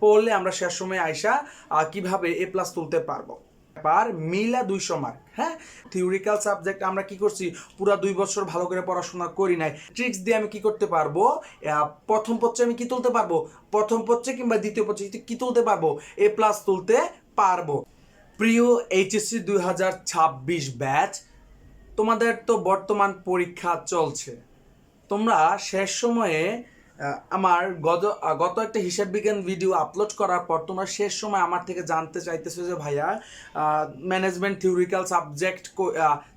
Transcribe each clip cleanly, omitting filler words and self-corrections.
পড়লে আমরা শেষ সময় আইসা কিভাবে এ প্লাস তুলতে পারবো। পার মিলা 200 মার্ক। হ্যাঁ, থিওরিক্যাল সাবজেক্ট আমরা কি করছি, পুরো 2 বছর ভালো করে পড়াশোনা করি নাই। ট্রিক্স দিয়ে আমি কি করতে পারবো, প্রথম পত্রে আমি কি তুলতে পারবো, প্রথম পত্রে কিংবা দ্বিতীয় পত্রে কি তুলতে পারবো, এ প্লাস তুলতে পারবো। প্রিয় এইচএসসি 2026 ব্যাচ, তোমাদের তো বর্তমান পরীক্ষা চলছে। তোমরা শেষ সময়ে আমার গত একটা হিসাব বিজ্ঞান ভিডিও আপলোড করার পর তোমরা শেষ সময় আমার থেকে জানতে চাইতেছো যে ভাইয়া ম্যানেজমেন্ট থিওরিক্যাল সাবজেক্ট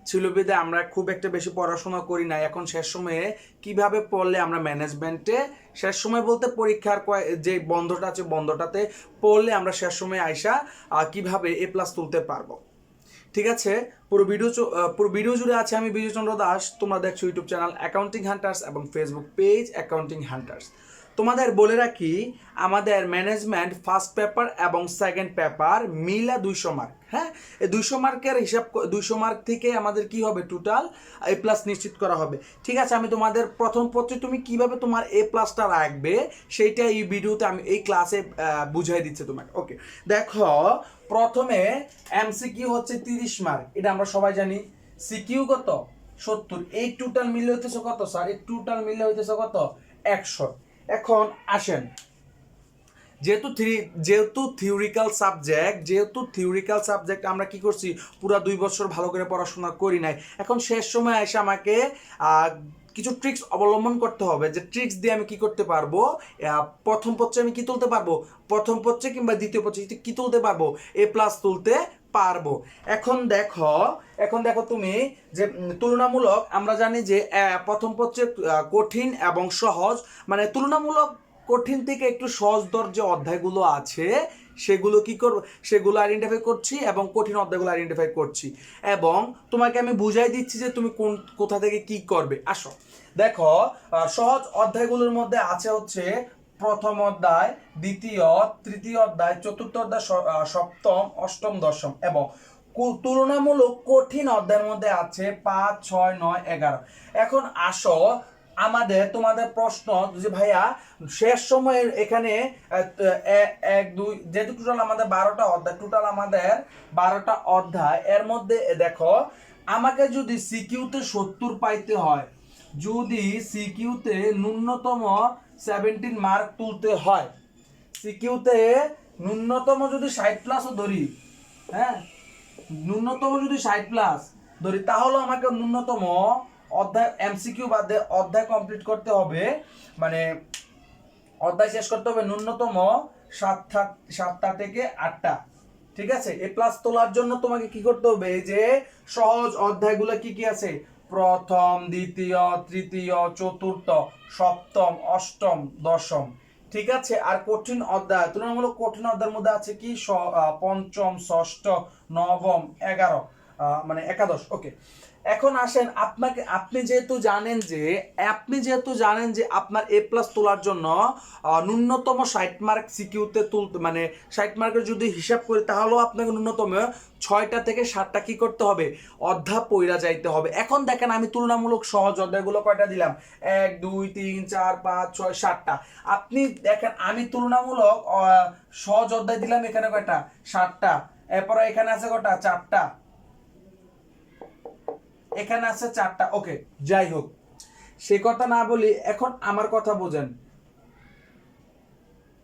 ছিল বিধে আমরা খুব একটা বেশি পড়াশোনা করি না, এখন শেষ সময়ে কিভাবে পড়লে আমরা ম্যানেজমেন্টে শেষ সময় বলতে পরীক্ষার যে বন্ধটা আছে বন্ধটাতে পড়লে আমরা শেষ সময় আইসা কিভাবে এ প্লাস তুলতে পারবো। ঠিক আছে, পুরো ভিডিও জুড়ে আছে আমি বিজয় চন্দ্র দাস। তোমরা দেখছো ইউটিউব চ্যানেল অ্যাকাউন্টিং হান্টার্স এবং ফেসবুক পেজ অ্যাকাউন্টিং হান্টার্স। তোমাদের বলে রাখি, আমাদের ম্যানেজমেন্ট ফার্স্ট পেপার এবং সেকেন্ড পেপার মিলা 200 মার্ক। হ্যাঁ, এই 200 মার্কের হিসাব 200 মার্ক থেকে আমাদের কি হবে, টোটাল এ প্লাস নিশ্চিত করা হবে। ঠিক আছে, আমি তোমাদের প্রথম পত্রে তুমি কিভাবে তোমার এ প্লাসটা রাখবে সেইটা এই ভিডিওতে আমি এই ক্লাসে বুঝাই দিচ্ছি তোমাকে। ওকে, দেখো প্রথমে এমসিকিউ হচ্ছে 30 মার্ক, এটা আমরা সবাই জানি। সিকিউ কত, 70। এই টোটাল মিলে হইতেছে কত স্যার, এই টোটাল মিলে হইতেছে কত, 100। এখন আসেন, যেহেতু থিওরিক্যাল সাবজেক্ট আমরা কি করছি, পুরো 2 বছর ভালো করে পড়াশোনা করি নাই। এখন শেষ সময় এসে আমাকে কিছু ট্রিক্স অবলম্বন করতে হবে, যে ট্রিক্স দিয়ে আমি কি করতে পারবো, প্রথম পত্রে আমি কি তুলতে পারবো, প্রথম পত্রে কিংবা দ্বিতীয় পত্রে কি তুলতে পারবো, এ প্লাস তুলতে পারবো। এখন দেখো তুমি যে তুলনামূলক আমরা জানি যে প্রথম পত্রে কঠিন এবং সহজ, মানে তুলনামূলক কঠিন থেকে একটু সহজ দর যে অধ্যায়গুলো আছে সেগুলো কি করব, সেগুলো আইডেন্টিফাই করছি এবং কঠিন অধ্যায়গুলো আইডেন্টিফাই করছি, এবং তোমাকে আমি বুঝাই দিচ্ছি যে তুমি কোথা থেকে কি করবে। আসো দেখো, সহজ অধ্যায়গুলোর মধ্যে আছে হচ্ছে প্রথম অধ্যায়, দ্বিতীয়, তৃতীয় অধ্যায়, চতুর্থ অধ্যায়, সপ্তম, অষ্টম, দশম, এবং তুলনামূলক কঠিন অধ্যায়ের মধ্যে আছে 5, 6, 9, 11। এখন আসো তোমাদের প্রশ্ন যে ভাইয়া শেষ সময়ের এখানে 1, 2 যেহেতু টোটাল আমাদের 12টা অধ্যায়, এর মধ্যে দেখো আমাকে যদি সিকিউতে 70 পাইতে হয়, যদি সিকিউতে ন্যূনতম 17 মার্ক তুলতে হয়, সিকিউতে ন্যূনতম যদি 60 প্লাসও ধরি, হ্যাঁ ন্যূনতম যদি 60 প্লাস ধরি, তাহলে আমাকে ন্যূনতম অধ্যায় এমসিকিউ বাদে অধ্যায় কমপ্লিট করতে হবে, মানে অধ্যায় শেষ করতে হবে ন্যূনতম 7টা থেকে 8টা। ঠিক আছে, এ প্লাস তোলার জন্য তোমাকে কি করতে হবে, এই যে সহজ অধ্যায়গুলো কি কি আছে, প্রথম, দ্বিতীয়, তৃতীয়, চতুর্থ, সপ্তম, অষ্টম, দশম। ঠিক আছে, আর কঠিন অধ্যায়, তুলনামূলক কঠিন অধ্যায়ের মধ্যে আছে কি পঞ্চম, ষষ্ঠ, নবম, 11, মানে একাদশ। ওকে, এখন আসেন আপনি যেহেতু জানেন যে আপনার এ প্লাস তোলার জন্য ন্যূনতম 60 মার্ক সিকিউতে তুলতে, মানে 60 মার্কের যদি হিসাব করি তাহলেও আপনাকে ন্যূনতম 6টা থেকে 7টা কি করতে হবে, অধ্যায় পড়া যাইতে হবে। এখন দেখেন আমি তুলনামূলক সহজ অধ্যায়গুলো কয়টা দিলাম, 1, 2, 3, 4, 5, 6, 7টা। আপনি দেখেন আমি তুলনামূলক সহজ অধ্যায় দিলাম এখানে কয়টা, 7টা। এরপরে এখানে আছে কয়টা, 4টা। এখানে আছে 4টা। ওকে, যাই হোক, সে কথা না বলি, এখন আমার কথা বোঝেন।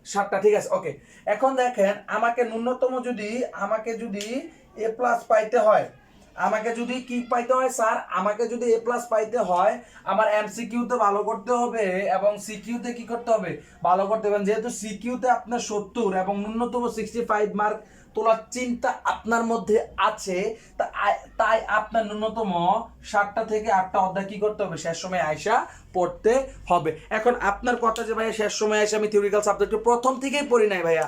7টা, ঠিক আছে। ওকে, এখন দেখেন আমাকে ন্যূনতম আমাকে যদি এ প্লাস পাইতে হয়, আমাকে যদি কি পাইতে হয় স্যার, আমাকে যদি এ প্লাস পাইতে হয় আমার এমসিকিউতে ভালো করতে হবে এবং সিকিউতে কি করতে হবে, ভালো করতে হবে। যেহেতু সিকিউতে আপনার 70 এবং ন্যূনতম 65 মার্ক তোলার চিন্তা আপনার মধ্যে আছে, তাই আপনার ন্যূনতম 7টা থেকে 8টা অধ্যায় কি করতে হবে, শেষ সময় আয়সা পড়তে হবে। এখন আপনার কথা যে ভাইয়া শেষ সময় এসে আমি থিওরিক্যাল সাবজেক্ট প্রথম থেকেই পড়ি নাই ভাইয়া,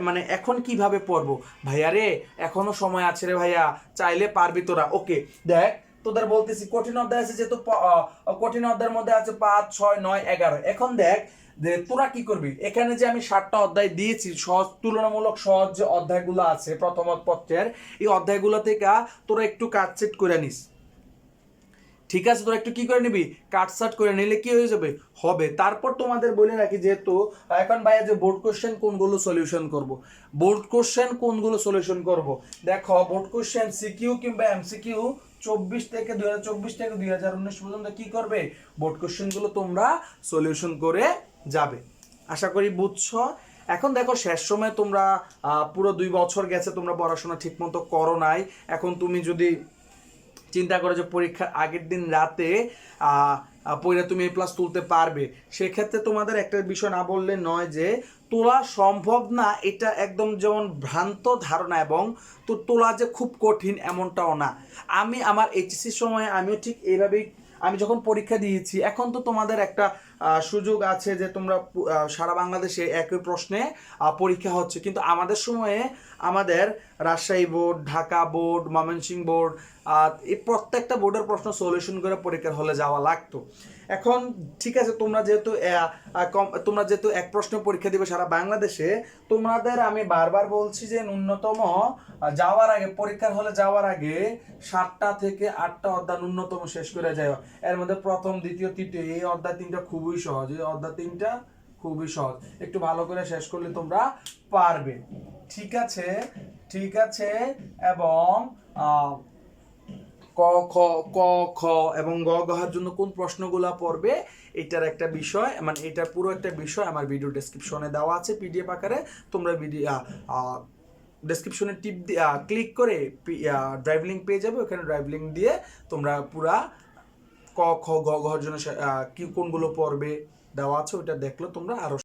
মানে এখন কিভাবে পড়বো, ভাইয়া রে এখনো সময় আছে রে ভাইয়া, চাইলে পারবি তোরা। ওকে, দেখ তোদের বলতেছি কঠিন অধ্যায় আছে, যেহেতু কঠিন অধ্যায়ের মধ্যে আছে 5, 6, 9, 11। এখন দেখ যে তোরা কি করবি, এখানে যে আমি 7টা অধ্যায় দিয়েছি, তুলনামূলক সহজ যে অধ্যায়গুলো আছে প্রথম পত্রের, এই অধ্যায়গুলো থেকে তোরা একটু কাটছেট করে নিস। ঠিক আছে, তোরা একটু কি করে নিবি, কাটসাট করে নিলে কি হয়ে যাবে, হবে। তারপর তোমাদের বলে রাখি, যেহেতু এখন ভাইয়া যে বোর্ড কোশ্চেন কোনগুলো সলিউশন করব, বোর্ড কোশ্চেন কোনগুলো সলিউশন করব, দেখো বোর্ড কোশ্চেন সিকিউ কিংবা এমসিকিউ 2024 থেকে 2019 পর্যন্ত কি করবে, বোর্ড কোশ্চেনগুলো তোমরা সলিউশন করে যাবে। আশা করি বুঝছো। এখন দেখো শেষ সময় তোমরা পুরো 2 বছর গেছে, তোমরা পড়াশোনা ঠিকমতো করো নাই। এখন তুমি যদি চিন্তা করো যে পরীক্ষার আগের দিন রাতে পড়ে তুমি A+ তুলতে পারবে, সেক্ষেত্রে তোমাদের একটা বিষয় না বললে নয় যে তোলা সম্ভব না, এটা একদম যেমন ভ্রান্ত ধারণা, এবং তো তোলা যে খুব কঠিন এমনটাও না। আমি আমার এইচএসসির সময় আমিও ঠিক এইভাবেই, আমি যখন পরীক্ষা দিয়েছি, এখন তো তোমাদের একটা সুযোগ আছে যে তোমরা সারা বাংলাদেশে একই প্রশ্নে পরীক্ষা হচ্ছে, কিন্তু আমাদের সময়ে আমাদের Rajshahi board, Dhaka board, Mymensingh board, এই প্রত্যেকটা বোর্ডের প্রশ্ন সলিউশন করে পরীক্ষার হলে যাওয়া লাগতো। এখন ঠিক আছে, তোমরা যেহেতু এক প্রশ্ন পরীক্ষা দিবে সারা বাংলাদেশে, তোমাদের আমি বারবার বলছি যে ন্যূনতম যাওয়ার আগে, পরীক্ষার হলে যাওয়ার আগে 7টা থেকে 8টা অধ্যায় ন্যূনতম শেষ করে যাও। এর মধ্যে প্রথম, দ্বিতীয়, তৃতীয় এই অধ্যায় 3টা খুবই সহজ, এই অধ্যায় 3টা খুবই সহজ, একটু ভালো করে শেষ করলে তোমরা পারবে। ঠিক আছে, ঠিক আছে। এবং ক খ, ক খ এবং গ ঘর জন্য কোন প্রশ্নগুলো পড়বে, এটার একটা বিষয়, মানে এটার পুরো একটা বিষয় আমার ভিডিও ডেসক্রিপশনে দেওয়া আছে পিডিএফ আকারে। তোমরা ভিডিও ডেসক্রিপশনে ক্লিক করে ড্রাইভ লিঙ্ক পেয়ে যাবে, ওখানে ড্রাইভ লিঙ্ক দিয়ে তোমরা পুরা ক খ গ ঘর জন্য কি কোনগুলো পড়বে দেওয়া আছে, ওইটা দেখলে তোমরা আরো